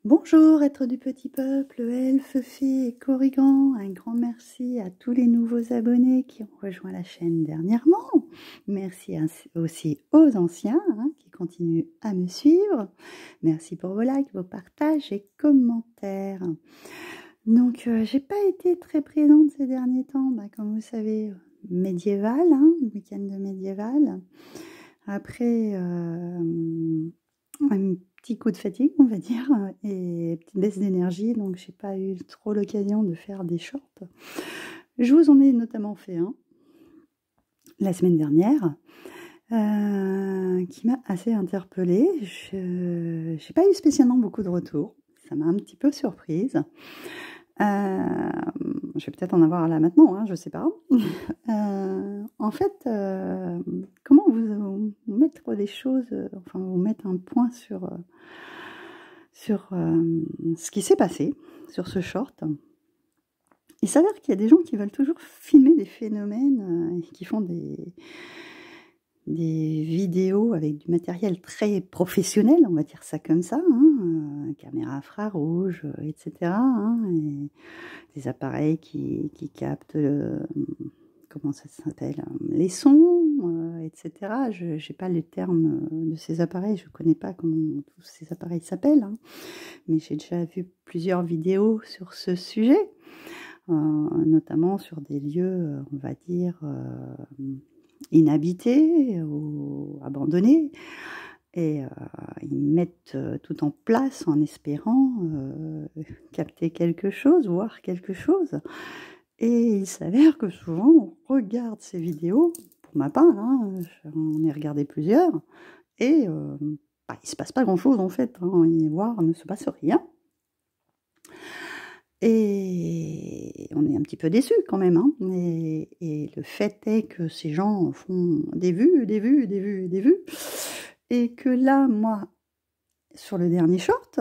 Bonjour, êtres du petit peuple, elfes, fées et corrigans. Un grand merci à tous les nouveaux abonnés qui ont rejoint la chaîne dernièrement. Merci aussi aux anciens qui continuent à me suivre. Merci pour vos likes, vos partages et commentaires. Donc, j'ai pas été très présente ces derniers temps, comme vous savez, médiéval, le week-end de médiéval. Après, un petit coup de fatigue, on va dire, et petite baisse d'énergie, donc j'ai pas eu trop l'occasion de faire des shorts. Je vous en ai notamment fait un la semaine dernière, qui m'a assez interpellée. Je n'ai pas eu spécialement beaucoup de retours, ça m'a un petit peu surprise. Je vais peut-être en avoir là maintenant, je sais pas. En fait, comment vous mettre les choses, enfin vous mettre un point sur ce qui s'est passé sur ce short. Il s'avère qu'il y a des gens qui veulent toujours filmer des phénomènes, qui font des vidéos avec du matériel très professionnel, on va dire ça comme ça, caméra infrarouge, etc. Et des appareils qui captent comment ça s'appelle, les sons, etc. Je n'ai pas les termes de ces appareils, je ne connais pas comment tous ces appareils s'appellent, mais j'ai déjà vu plusieurs vidéos sur ce sujet, notamment sur des lieux, on va dire, inhabités ou abandonnés, et ils mettent tout en place en espérant capter quelque chose, voir quelque chose. Et il s'avère que souvent on regarde ces vidéos, pour ma part, j'en ai regardé plusieurs, et il ne se passe pas grand chose en fait, voire ne se passe rien. Et on est un petit peu déçus quand même, et le fait est que ces gens font des vues, et que là, moi, sur le dernier short,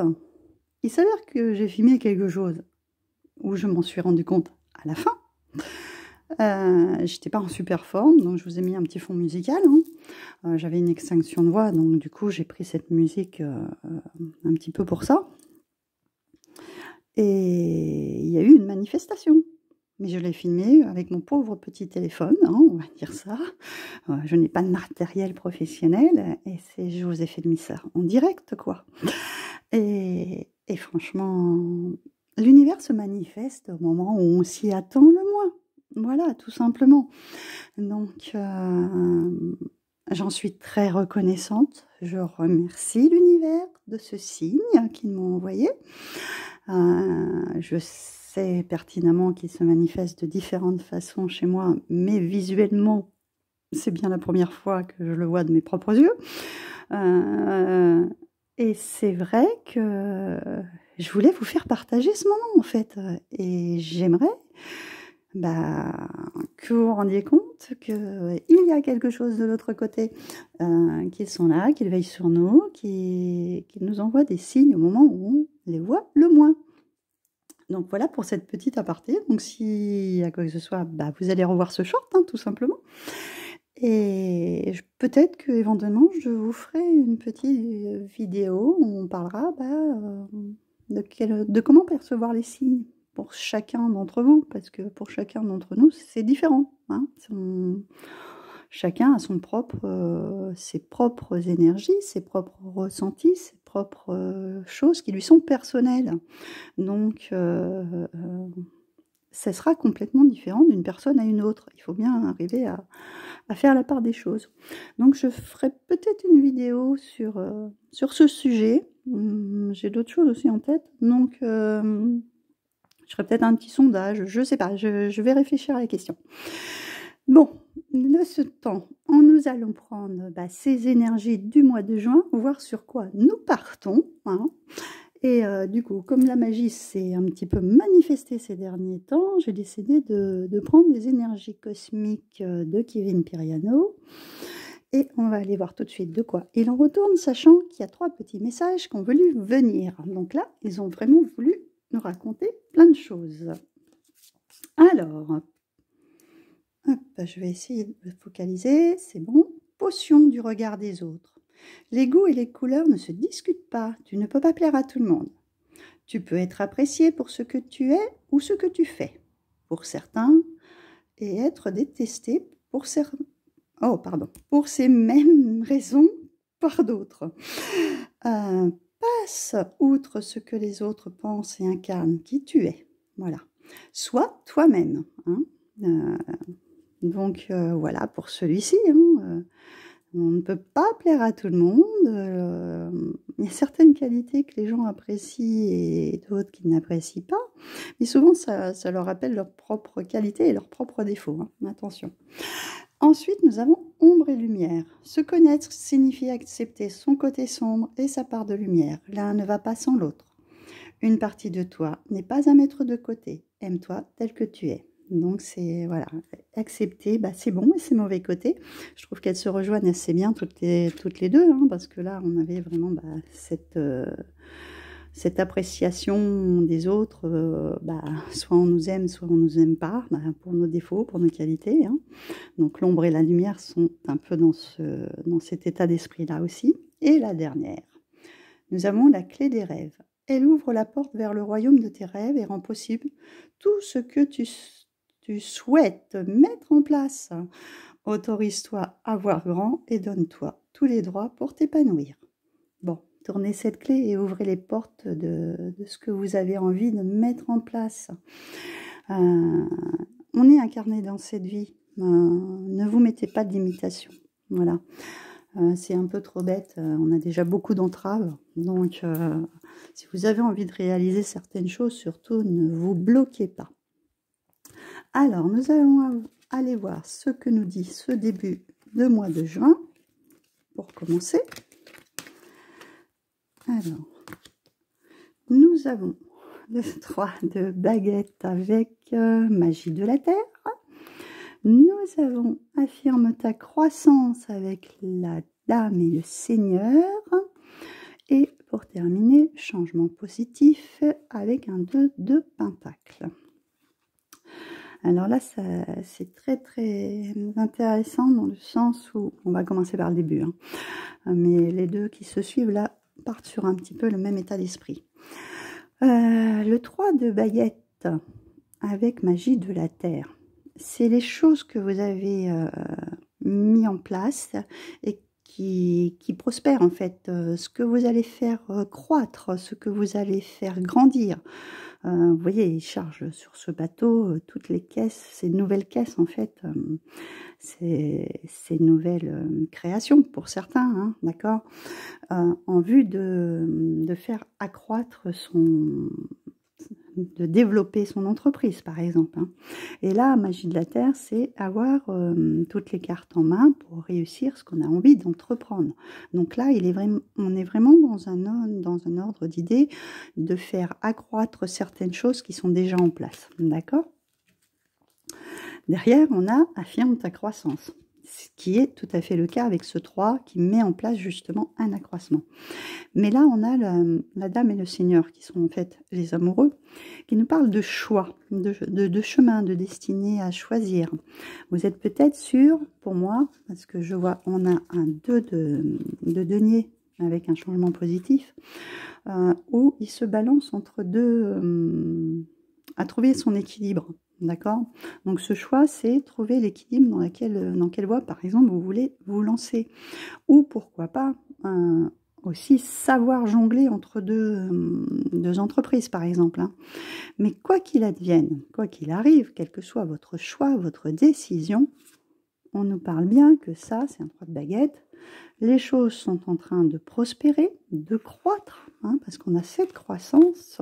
il s'avère que j'ai filmé quelque chose où je m'en suis rendu compte à la fin. J'étais pas en super forme, donc je vous ai mis un petit fond musical. J'avais une extinction de voix, donc du coup j'ai pris cette musique un petit peu pour ça. Et il y a eu une manifestation, mais je l'ai filmée avec mon pauvre petit téléphone, on va dire ça. Je n'ai pas de matériel professionnel, et je vous ai filmé ça en direct, quoi. Et franchement, l'univers se manifeste au moment où on s'y attend le moins. Voilà, tout simplement. Donc, j'en suis très reconnaissante. Je remercie l'univers de ce signe qu'ils m'ont envoyé. Je sais pertinemment qu'il se manifeste de différentes façons chez moi, mais visuellement, c'est bien la première fois que je le vois de mes propres yeux. Et c'est vrai que je voulais vous faire partager ce moment, en fait. Et j'aimerais que vous vous rendiez compte qu'il y a quelque chose de l'autre côté, qu'ils sont là, qu'ils veillent sur nous, qu'ils nous envoient des signes au moment où on les voit le moins. Donc voilà pour cette petite aparté. Donc s'il y a quoi que ce soit, vous allez revoir ce short, tout simplement. Et peut-être que éventuellement je vous ferai une petite vidéo où on parlera de comment percevoir les signes pour chacun d'entre vous, parce que pour chacun d'entre nous c'est différent. Chacun a ses propres énergies, ses propres ressentis, ses propres choses qui lui sont personnelles. Donc ça sera complètement différent d'une personne à une autre. Il faut bien arriver à faire la part des choses. Donc je ferai peut-être une vidéo sur ce sujet. J'ai d'autres choses aussi en tête. Donc je ferai peut-être un petit sondage. Je ne sais pas, je vais réfléchir à la question. Bon, de ce temps, nous allons prendre ces énergies du mois de juin, voir sur quoi nous partons. Et du coup, comme la magie s'est un petit peu manifestée ces derniers temps, j'ai décidé de prendre des énergies cosmiques de Kevin Piriano. Et on va aller voir tout de suite de quoi il en retourne, sachant qu'il y a 3 petits messages qui ont voulu venir. Donc là, ils ont vraiment voulu nous raconter plein de choses. Alors, hop, je vais essayer de focaliser, c'est bon. Potion du regard des autres. Les goûts et les couleurs ne se discutent pas, tu ne peux pas plaire à tout le monde. Tu peux être apprécié pour ce que tu es ou ce que tu fais, pour certains, et être détesté pour pour ces mêmes raisons par d'autres. Passe outre ce que les autres pensent et incarnent qui tu es. Voilà. Sois toi-même. Hein. Voilà pour celui-ci. Hein. On ne peut pas plaire à tout le monde. Il y a certaines qualités que les gens apprécient et d'autres qu'ils n'apprécient pas. Mais souvent, ça leur rappelle leurs propres qualités et leurs propres défauts. Hein. Attention. Ensuite, nous avons ombre et lumière. Se connaître signifie accepter son côté sombre et sa part de lumière. L'un ne va pas sans l'autre. Une partie de toi n'est pas à mettre de côté. Aime-toi tel que tu es. Donc, c'est, voilà, accepter ses bons et ses mauvais côtés. Je trouve qu'elles se rejoignent assez bien toutes les deux, hein, parce que là, on avait vraiment cette appréciation des autres, soit on nous aime, soit on nous aime pas, pour nos défauts, pour nos qualités. Hein. Donc l'ombre et la lumière sont un peu dans cet état d'esprit-là aussi. Et la dernière, nous avons la clé des rêves. Elle ouvre la porte vers le royaume de tes rêves et rend possible tout ce que tu souhaites mettre en place. Autorise-toi à voir grand et donne-toi tous les droits pour t'épanouir. Bon, tournez cette clé et ouvrez les portes de ce que vous avez envie de mettre en place. On est incarné dans cette vie. Ne vous mettez pas de limitation. Voilà. C'est un peu trop bête. On a déjà beaucoup d'entraves. Donc, si vous avez envie de réaliser certaines choses, surtout ne vous bloquez pas. Alors, nous allons aller voir ce que nous dit ce début de mois de juin. Pour commencer. Alors, nous avons le 3 de baguette avec magie de la terre. Nous avons affirme ta croissance avec la dame et le seigneur. Et pour terminer, changement positif avec un 2 de pentacle. Alors là, c'est très très intéressant dans le sens où, on va commencer par le début, hein, mais les deux qui se suivent là partent sur un petit peu le même état d'esprit. Le 3 de baguette avec magie de la terre, c'est les choses que vous avez mis en place et qui prospèrent en fait, ce que vous allez faire croître, ce que vous allez faire grandir. Vous voyez, il charge sur ce bateau toutes les caisses, ces nouvelles caisses en fait, ces nouvelles créations pour certains, hein, d'accord, en vue de faire accroître de développer son entreprise par exemple. Hein. Et là, magie de la terre, c'est avoir toutes les cartes en main pour réussir ce qu'on a envie d'entreprendre. Donc là, on est vraiment dans un ordre d'idée de faire accroître certaines choses qui sont déjà en place. D'accord ? Derrière, on a affirme ta croissance, ce qui est tout à fait le cas avec ce 3 qui met en place justement un accroissement. Mais là, on a la dame et le seigneur qui sont en fait les amoureux, qui nous parlent de choix, de chemin, de destinée à choisir. Vous êtes peut-être sûr, pour moi, parce que je vois, on a un 2 de denier avec un changement positif, où il se balance entre deux, à trouver son équilibre. D'accord? Donc ce choix, c'est trouver l'équilibre dans quelle voie, par exemple, vous voulez vous lancer. Ou pourquoi pas, aussi savoir jongler entre deux entreprises, par exemple. Hein. Mais quoi qu'il advienne, quoi qu'il arrive, quel que soit votre choix, votre décision, on nous parle bien que ça, c'est un 3 de baguette. Les choses sont en train de prospérer, de croître, hein, parce qu'on a cette croissance,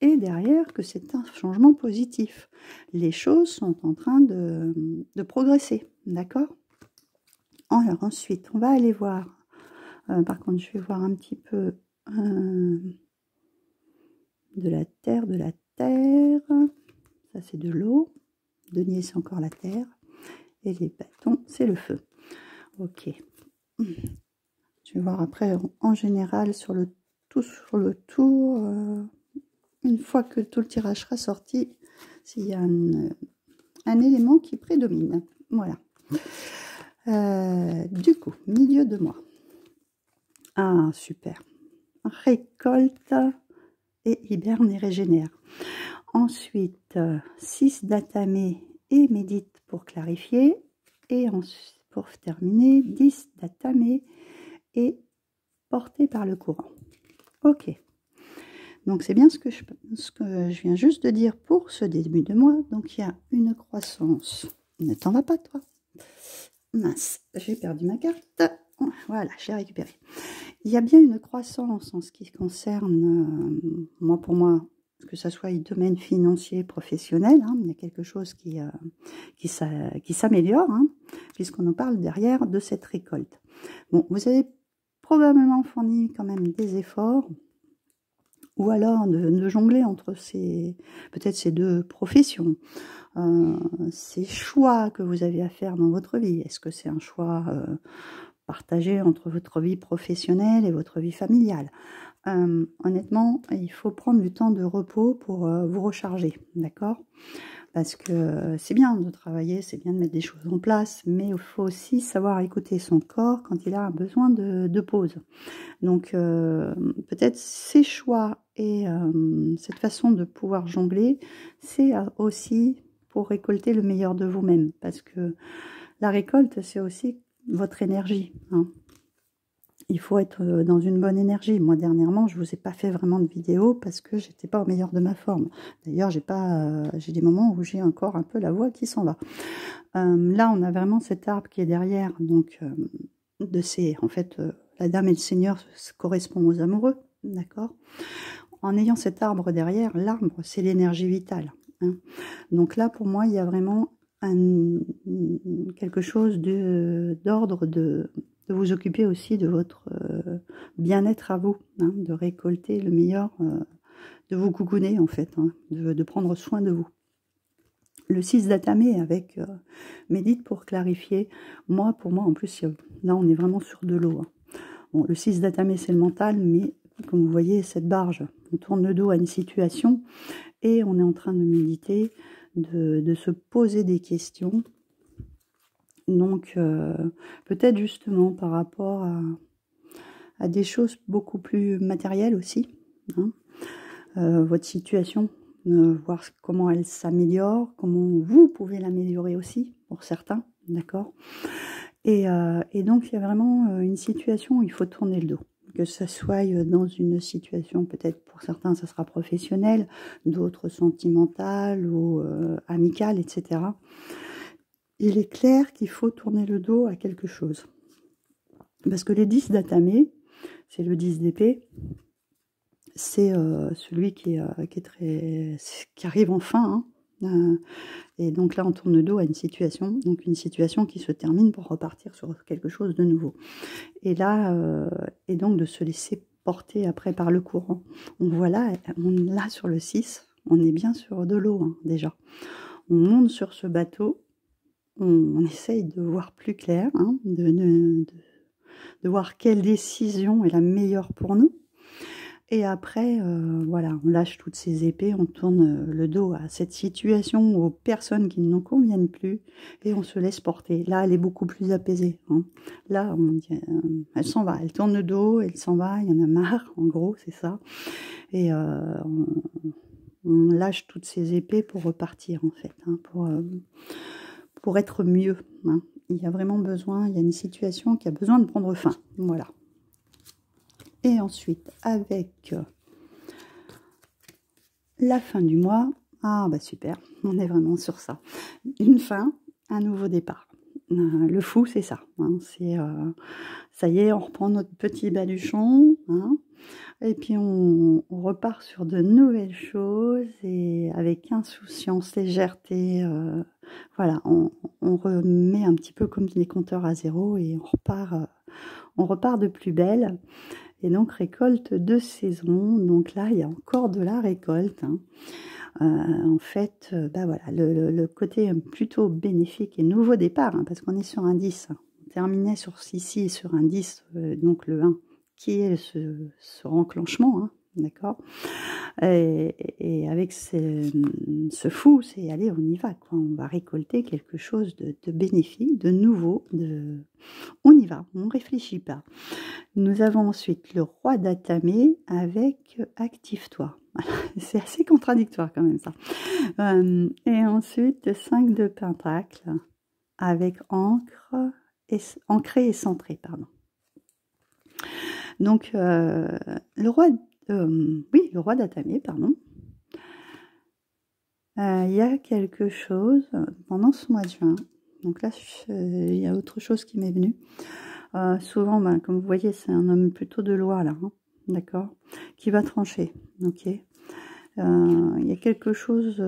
et derrière que c'est un changement positif. Les choses sont en train de progresser, d'accord ? Alors ensuite, on va aller voir, par contre je vais voir un petit peu de la terre, ça c'est de l'eau, denier c'est encore la terre, et les bâtons c'est le feu. Ok. Je vais voir après en général sur le tour, une fois que tout le tirage sera sorti, s'il y a un élément qui prédomine. Voilà. Du coup, milieu de mois. Ah, super. Récolte et hiberne et régénère. Ensuite, 6 d'Atame et médite pour clarifier. Et ensuite, pour terminer, 10 d'Atame et porté par le courant. Ok. Donc c'est bien ce que je viens juste de dire pour ce début de mois. Donc il y a une croissance. Ne t'en va pas toi. Mince, j'ai perdu ma carte. Voilà, j'ai récupéré. Il y a bien une croissance en ce qui concerne, pour moi, que ce soit le domaine financier, professionnel. Hein, il y a quelque chose qui s'améliore, hein, puisqu'on nous parle derrière de cette récolte. Bon, vous avez probablement fourni quand même des efforts, ou alors de jongler entre peut-être ces deux professions, ces choix que vous avez à faire dans votre vie. Est-ce que c'est un choix partagé entre votre vie professionnelle et votre vie familiale? Honnêtement, il faut prendre du temps de repos pour vous recharger, d'accord? Parce que c'est bien de travailler, c'est bien de mettre des choses en place, mais il faut aussi savoir écouter son corps quand il a besoin de pause. Donc, peut-être ces choix et cette façon de pouvoir jongler, c'est aussi pour récolter le meilleur de vous-même. Parce que la récolte, c'est aussi votre énergie, hein. Il faut être dans une bonne énergie. Moi, dernièrement, je vous ai pas fait vraiment de vidéo parce que j'étais pas au meilleur de ma forme. D'ailleurs, j'ai des moments où j'ai encore un peu la voix qui s'en va. Là, on a vraiment cet arbre qui est derrière. Donc, en fait, la dame et le seigneur correspondent aux amoureux, d'accord? En ayant cet arbre derrière, l'arbre, c'est l'énergie vitale, hein. Donc là, pour moi, il y a vraiment quelque chose d'ordre de vous occuper aussi de votre bien-être à vous, hein, de récolter le meilleur, de vous coucouner en fait, hein, de prendre soin de vous. Le 6 d'Atame avec médite pour clarifier. Pour moi en plus, là on est vraiment sur de l'eau, hein. Bon, le 6 d'Atame c'est le mental, mais comme vous voyez, cette barge, on tourne le dos à une situation et on est en train de méditer, de se poser des questions. Donc, peut-être justement par rapport à des choses beaucoup plus matérielles aussi, hein. Votre situation, voir comment elle s'améliore, comment vous pouvez l'améliorer aussi, pour certains, d'accord. Et donc, il y a vraiment une situation où il faut tourner le dos. Que ce soit dans une situation, peut-être pour certains, ça sera professionnel, d'autres sentimentale ou amicale, etc. Il est clair qu'il faut tourner le dos à quelque chose. Parce que le 10 d'Atame, c'est le 10 d'épée, c'est celui qui arrive enfin, hein. Et donc là, on tourne le dos à une situation, donc une situation qui se termine pour repartir sur quelque chose de nouveau. Et là, et donc de se laisser porter après par le courant. On voit là sur le 6, on est bien sur de l'eau, hein, déjà. On monte sur ce bateau, on essaye de voir plus clair, hein, de voir quelle décision est la meilleure pour nous. Et après, voilà, on lâche toutes ces épées, on tourne le dos à cette situation, aux personnes qui ne nous conviennent plus, et on se laisse porter. Là, elle est beaucoup plus apaisée, hein. Là, elle s'en va, elle tourne le dos, elle s'en va, il y en a marre, en gros, c'est ça. Et on lâche toutes ces épées pour repartir, en fait, hein, pour être mieux, hein. Il y a vraiment besoin, il y a une situation qui a besoin de prendre fin, voilà. Et ensuite, avec la fin du mois, ah bah super, on est vraiment sur ça. Une fin, un nouveau départ. Le fou, c'est ça, hein, ça y est, on reprend notre petit baluchon, hein, et puis on repart sur de nouvelles choses, et avec insouciance, légèreté, voilà, on remet un petit peu comme les compteurs à zéro, et on repart de plus belle. Et donc, récolte de saison. Donc là, il y a encore de la récolte, hein. En fait, bah voilà, le côté plutôt bénéfique et nouveau départ, hein, parce qu'on est sur un 10. On terminait ici sur un 10, donc le 1, qui est ce renclenchement, hein, d'accord? Et avec ce fou, c'est allez, on y va, quoi. On va récolter quelque chose de bénéfique, de nouveau, on y va, on ne réfléchit pas. Nous avons ensuite le roi d'Atamé avec active-toi. C'est assez contradictoire quand même ça. Et ensuite, le 5 de Pentacle avec ancré et centré, pardon. Donc, le roi d'Atamé, pardon. Il y a quelque chose pendant ce mois de juin. Donc là, il y a autre chose qui m'est venue. Souvent, comme vous voyez, c'est un homme plutôt de loi, là, hein, d'accord, qui va trancher, ok. Il y a quelque chose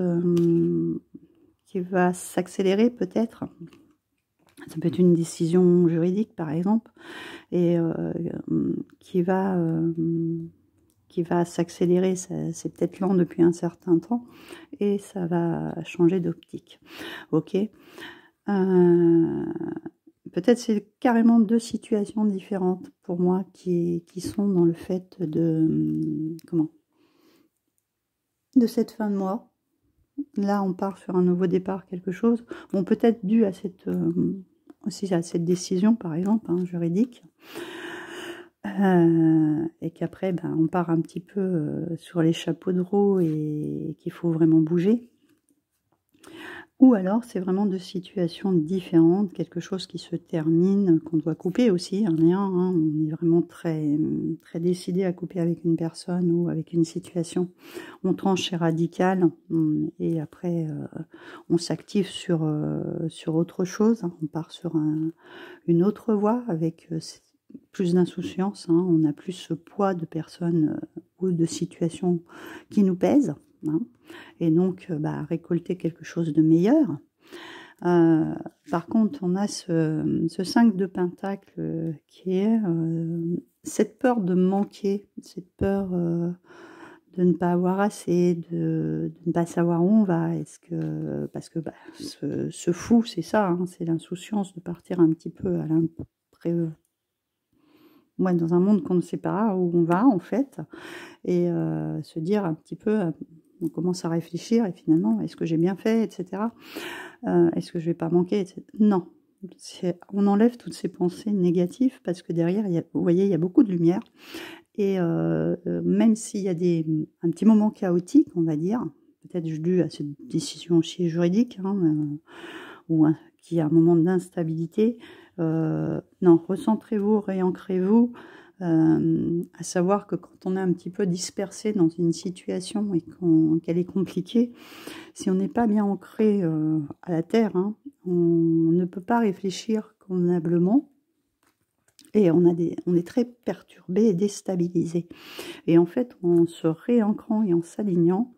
qui va s'accélérer, peut-être. Ça peut être une décision juridique, par exemple, et qui va s'accélérer. C'est peut-être lent depuis un certain temps, et ça va changer d'optique, ok. Peut-être c'est carrément deux situations différentes pour moi qui sont dans le fait de cette fin de mois. Là, on part sur un nouveau départ, quelque chose. Bon, peut-être dû à aussi à cette décision, par exemple, hein, juridique. Et qu'après, on part un petit peu sur les chapeaux de roue et qu'il faut vraiment bouger. Ou alors, c'est vraiment deux situations différentes, quelque chose qui se termine, qu'on doit couper aussi, hein, on est vraiment très, très décidé à couper avec une personne ou avec une situation. On tranche, c'est radical, et après, on s'active sur autre chose, hein, on part sur une autre voie avec plus d'insouciance, hein, on a plus ce poids de personnes ou de situations qui nous pèsent. Hein, et donc récolter quelque chose de meilleur. Par contre, on a ce 5 de Pentacle qui est cette peur de manquer, cette peur de ne pas avoir assez, de ne pas savoir où on va. Parce que ce fou, c'est ça, hein, c'est l'insouciance de partir un petit peu à dans un monde qu'on ne sait pas où on va en fait, et se dire un petit peu, on commence à réfléchir et finalement, est-ce que j'ai bien fait, etc. Est-ce que je vais pas manquer, etc. Non, on enlève toutes ces pensées négatives parce que derrière, vous voyez, il y a beaucoup de lumière, et même s'il y a un petit moment chaotique, on va dire, peut-être dû à cette décision aussi juridique, hein, ou qu'il y a un moment d'instabilité, non, recentrez-vous, réancrez-vous, à savoir que quand on est un petit peu dispersé dans une situation et qu'elle est compliquée, si on n'est pas bien ancré à la terre, hein, on ne peut pas réfléchir convenablement, et on est très perturbé et déstabilisé. Et en fait, en se réancrant et en s'alignant,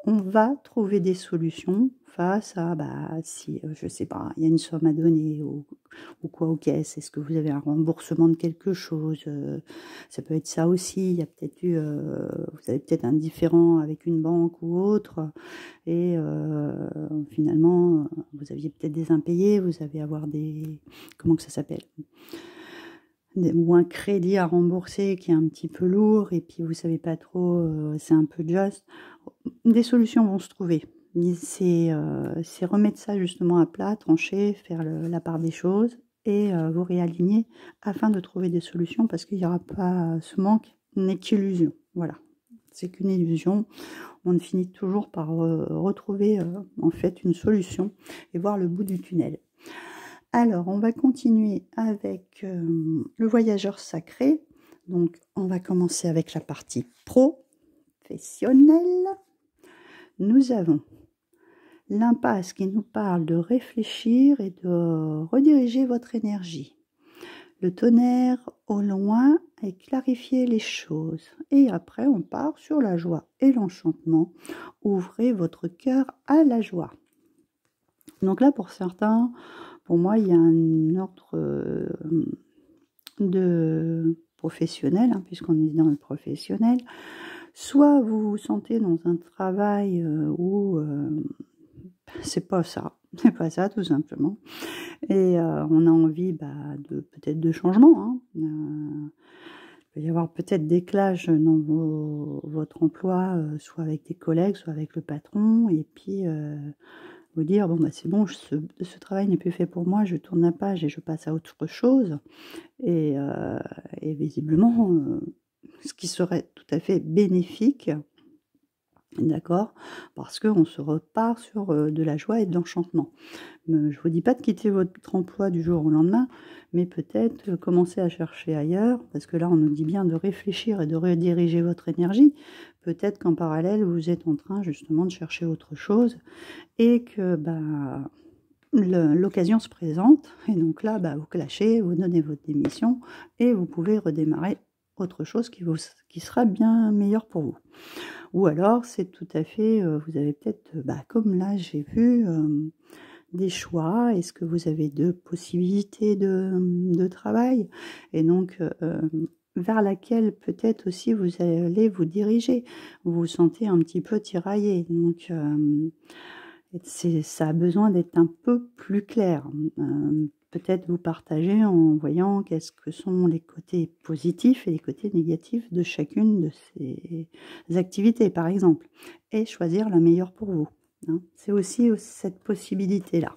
on va trouver des solutions face à, si, je sais pas, il y a une somme à donner ou quoi aux caisses, est-ce que vous avez un remboursement de quelque chose, ça peut être ça aussi, il y a peut-être vous avez peut-être un différend avec une banque ou autre, et finalement, vous aviez peut-être des impayés, vous allez avoir comment que ça s'appelle, ou un crédit à rembourser qui est un petit peu lourd, et puis vous savez pas trop, c'est un peu juste. Des solutions vont se trouver. C'est remettre ça justement à plat, trancher, faire la part des choses, et vous réaligner afin de trouver des solutions, parce qu'il n'y aura pas ce manque, n'est qu'illusion. Voilà, c'est qu'une illusion. On finit toujours par retrouver en fait une solution et voir le bout du tunnel. Alors, on va continuer avec le voyageur sacré. Donc, on va commencer avec la partie professionnelle. Nous avons l'impasse qui nous parle de réfléchir et de rediriger votre énergie. Le tonnerre au loin et clarifier les choses. Et après, on part sur la joie et l'enchantement. Ouvrez votre cœur à la joie. Donc là, pour certains, pour moi, il y a un ordre de professionnel, hein, puisqu'on est dans le professionnel. Soit vous vous sentez dans un travail où c'est pas ça tout simplement, et on a envie peut-être de changement, hein, peut y avoir peut-être des clashs dans votre emploi, soit avec des collègues, soit avec le patron, et puis vous dire, bon, bah, c'est bon, ce travail n'est plus fait pour moi, je tourne la page et je passe à autre chose. Et visiblement, ce qui serait tout à fait bénéfique, d'accord, parce qu'on se repart sur de la joie et de l'enchantement. Je ne vous dis pas de quitter votre emploi du jour au lendemain, mais peut-être commencer à chercher ailleurs, parce que là, on nous dit bien de réfléchir et de rediriger votre énergie. Peut-être qu'en parallèle, vous êtes en train justement de chercher autre chose et que bah, l'occasion se présente. Et donc là, bah, vous clashez, vous donnez votre démission et vous pouvez redémarrer autre chose qui sera bien meilleur pour vous. Ou alors, c'est tout à fait, vous avez peut-être, bah, comme là, j'ai vu des choix. Est-ce que vous avez deux possibilités de travail? Et donc, vers laquelle peut-être aussi vous allez vous diriger. Vous vous sentez un petit peu tiraillé. Donc, ça a besoin d'être un peu plus clair. Peut-être vous partager en voyant qu'est-ce que sont les côtés positifs et les côtés négatifs de chacune de ces activités, par exemple, et choisir la meilleure pour vous. Hein. C'est aussi cette possibilité-là.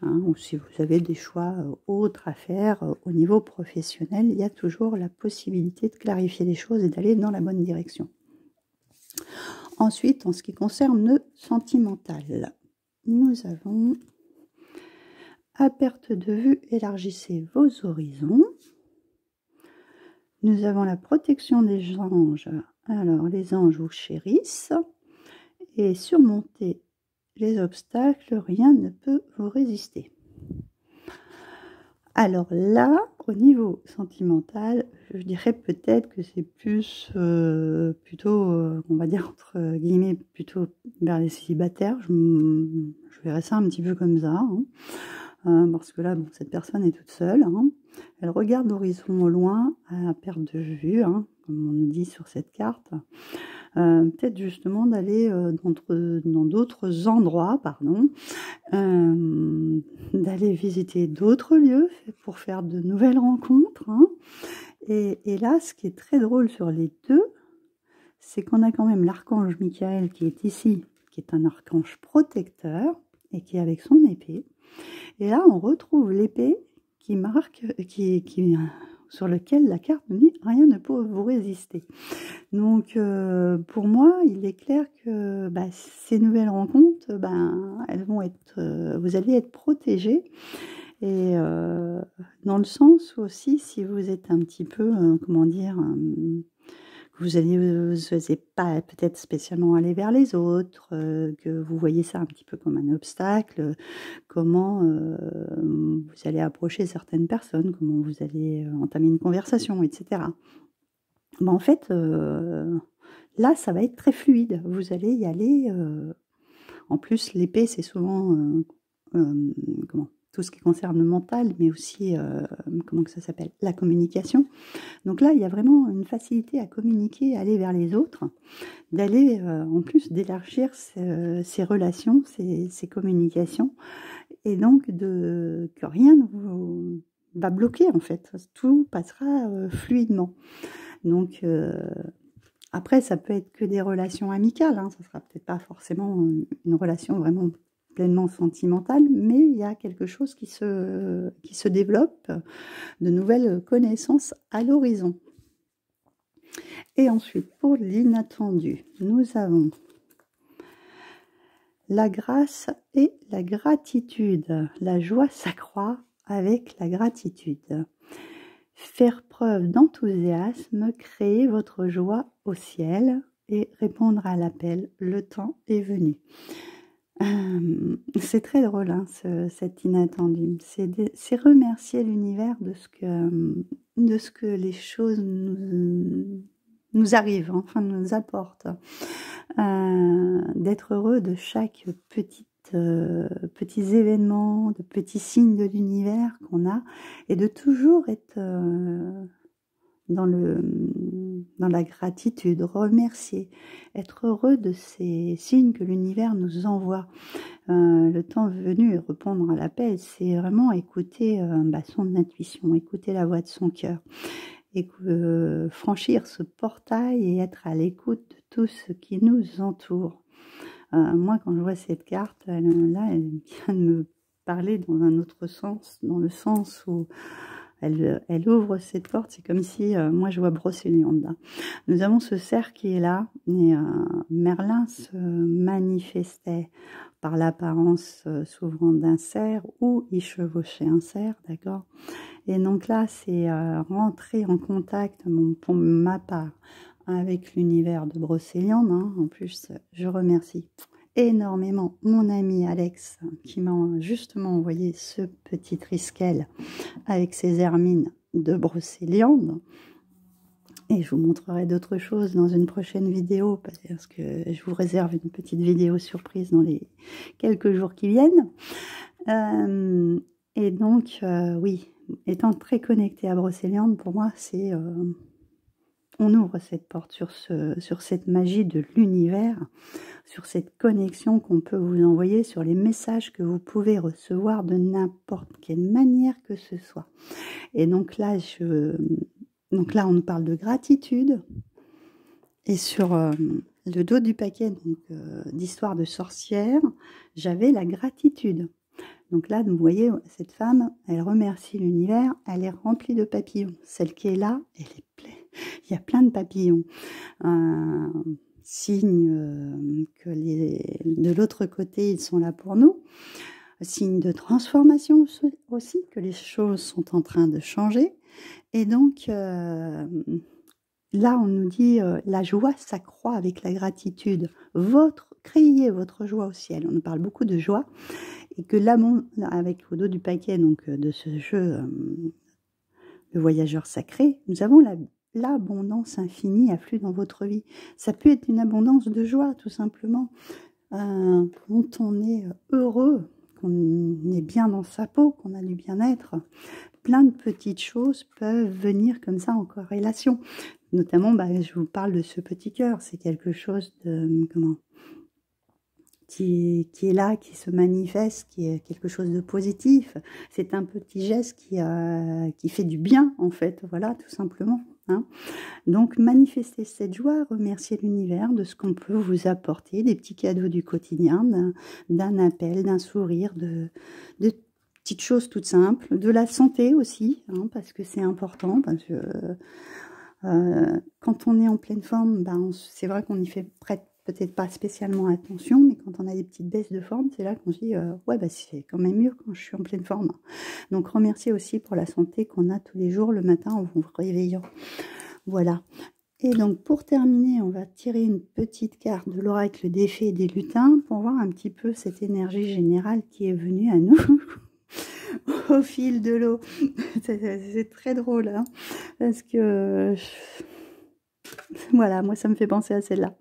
Hein, ou si vous avez des choix autres à faire au niveau professionnel, il y a toujours la possibilité de clarifier les choses et d'aller dans la bonne direction. Ensuite, en ce qui concerne le sentimental, nous avons à perte de vue, élargissez vos horizons. Nous avons la protection des anges. Alors, les anges vous chérissent. Et surmonter les obstacles, rien ne peut vous résister. Alors là, au niveau sentimental, je dirais peut-être que c'est plus, plutôt, on va dire entre guillemets, plutôt vers les célibataires. Je verrais ça un petit peu comme ça, hein. Parce que là, bon, cette personne est toute seule, hein. Elle regarde l'horizon au loin, à perte de vue, hein, comme on nous dit sur cette carte. Peut-être justement d'aller dans d'autres endroits, pardon, d'aller visiter d'autres lieux pour faire de nouvelles rencontres, hein. Et là, ce qui est très drôle sur les deux, c'est qu'on a quand même l'archange Michael qui est ici, qui est un archange protecteur et qui est avec son épée. Et là, on retrouve l'épée qui marque, sur lequel la carte nous dit « rien ne peut vous résister ». Donc, pour moi, il est clair que bah, ces nouvelles rencontres, elles vont être, vous allez être protégés. Et dans le sens aussi, si vous êtes un petit peu, comment dire, vous n'osez pas peut-être spécialement aller vers les autres, que vous voyez ça un petit peu comme un obstacle, comment vous allez approcher certaines personnes, comment vous allez entamer une conversation, etc. Ben, en fait, là, ça va être très fluide. Vous allez y aller. En plus, l'épée, c'est souvent tout ce qui concerne le mental, mais aussi, comment que ça s'appelle, la communication. Donc là, il y a vraiment une facilité à communiquer, à aller vers les autres, d'aller, en plus, d'élargir ces relations, ces communications, et donc que rien ne vous va bloquer, en fait. Tout passera fluidement. Donc, après, ça peut être que des relations amicales, hein. Ça sera peut-être pas forcément une relation vraiment pleinement sentimentale, mais il y a quelque chose qui se développe, de nouvelles connaissances à l'horizon. Et ensuite, pour l'inattendu, nous avons la grâce et la gratitude. La joie s'accroît avec la gratitude. Faire preuve d'enthousiasme, créer votre joie au ciel et répondre à l'appel. Le temps est venu. C'est très drôle, hein, cet inattendu. C'est remercier l'univers de ce que les choses nous arrivent, enfin nous apportent. D'être heureux de chaque petits événements, de petits signes de l'univers qu'on a, et de toujours être dans la gratitude, remercier, être heureux de ces signes que l'univers nous envoie. Le temps venu et répondre à l'appel, c'est vraiment écouter son intuition, écouter la voix de son cœur. et franchir ce portail et être à l'écoute de tout ce qui nous entoure. Moi, quand je vois cette carte, là, elle vient de me parler dans un autre sens, dans le sens où elle ouvre cette porte. C'est comme si, moi, je vois Brocéliande là. Nous avons ce cerf qui est là, et Merlin se manifestait par l'apparence s'ouvrant d'un cerf, ou il chevauchait un cerf, d'accord. Et donc là, c'est rentrer en contact, pour ma part, avec l'univers de Brocéliande. Hein. En plus, je remercie énormément mon ami Alex qui m'a justement envoyé ce petit triskel avec ses hermines de Brocéliande. Et je vous montrerai d'autres choses dans une prochaine vidéo, parce que je vous réserve une petite vidéo surprise dans les quelques jours qui viennent. Et donc, oui, étant très connecté à Brocéliande, pour moi, c'est... on ouvre cette porte sur cette magie de l'univers, sur cette connexion qu'on peut vous envoyer, sur les messages que vous pouvez recevoir de n'importe quelle manière que ce soit. Et donc là, on nous parle de gratitude. Et sur le dos du paquet d'histoire de sorcière, j'avais la gratitude. Donc là, vous voyez, cette femme, elle remercie l'univers, elle est remplie de papillons. Celle qui est là, elle est pleine. Il y a plein de papillons. Signe que de l'autre côté, ils sont là pour nous. Signe de transformation aussi, que les choses sont en train de changer. Et donc, là, on nous dit, la joie s'accroît avec la gratitude. Criez votre joie au ciel. On nous parle beaucoup de joie. Et que là, avec au dos du paquet de ce jeu, le voyageur sacré, nous avons l'abondance infinie afflue dans votre vie. Ça peut être une abondance de joie, tout simplement. Quand on est heureux, qu'on est bien dans sa peau, qu'on a du bien-être, plein de petites choses peuvent venir comme ça en corrélation. Notamment, je vous parle de ce petit cœur. C'est quelque chose de... qui est là, qui se manifeste, qui est quelque chose de positif. C'est un petit geste qui fait du bien, en fait, voilà, tout simplement. Hein. Donc, manifestez cette joie, remerciez l'univers de ce qu'on peut vous apporter, des petits cadeaux du quotidien, d'un appel, d'un sourire, de petites choses toutes simples, de la santé aussi, hein, parce que c'est important, parce que quand on est en pleine forme, c'est vrai qu'on y fait peut-être pas spécialement attention, mais quand on a des petites baisses de forme, c'est là qu'on se dit ouais, c'est quand même mieux quand je suis en pleine forme. Donc remerciez aussi pour la santé qu'on a tous les jours le matin en vous réveillant. Voilà. Et donc pour terminer, on va tirer une petite carte de l'oracle des fées et des lutins pour voir un petit peu cette énergie générale qui est venue à nous au fil de l'eau. C'est très drôle, hein, parce que voilà, moi ça me fait penser à celle-là.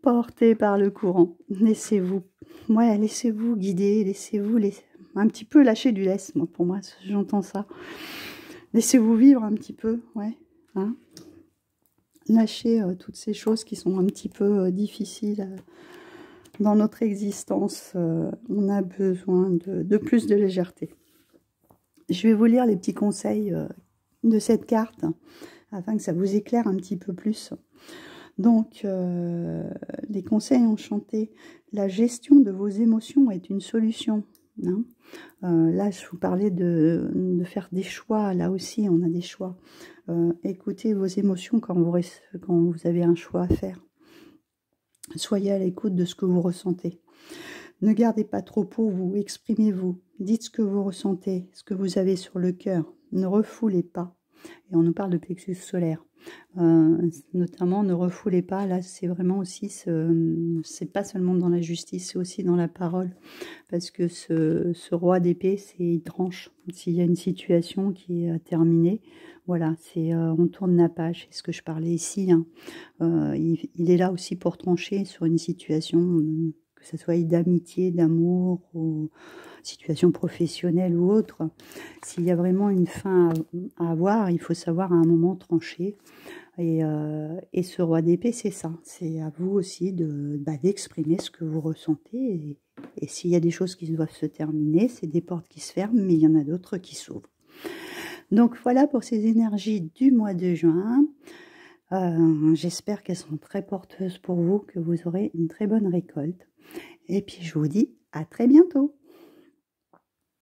Porté par le courant, laissez-vous guider, laissez-vous un petit peu lâcher du lest. Moi, pour moi, j'entends ça. Laissez-vous vivre un petit peu, ouais. Hein, lâchez toutes ces choses qui sont un petit peu difficiles dans notre existence. On a besoin de plus de légèreté. Je vais vous lire les petits conseils de cette carte afin que ça vous éclaire un petit peu plus. Donc, les conseils enchantés. La gestion de vos émotions est une solution. Hein. Là, je vous parlais de faire des choix. Là aussi, on a des choix. Écoutez vos émotions quand vous avez un choix à faire. Soyez à l'écoute de ce que vous ressentez. Ne gardez pas trop pour vous. Exprimez-vous. Dites ce que vous ressentez, ce que vous avez sur le cœur. Ne refoulez pas. Et on nous parle de plexus solaire. Notamment, ne refoulez pas. Là, c'est vraiment aussi, c'est pas seulement dans la justice, c'est aussi dans la parole. Parce que ce roi d'épée, il tranche. S'il y a une situation qui est terminée, voilà, on tourne la page. C'est ce que je parlais ici. Hein. Il est là aussi pour trancher sur une situation, que ce soit d'amitié, d'amour, ou situation professionnelle ou autre. S'il y a vraiment une fin à avoir, il faut savoir à un moment trancher. Et ce roi d'épée, c'est ça. C'est à vous aussi d'exprimer ce que vous ressentez. Et s'il y a des choses qui doivent se terminer, c'est des portes qui se ferment, mais il y en a d'autres qui s'ouvrent. Donc voilà pour ces énergies du mois de juin. J'espère qu'elles sont très porteuses pour vous, que vous aurez une très bonne récolte. Et puis je vous dis à très bientôt.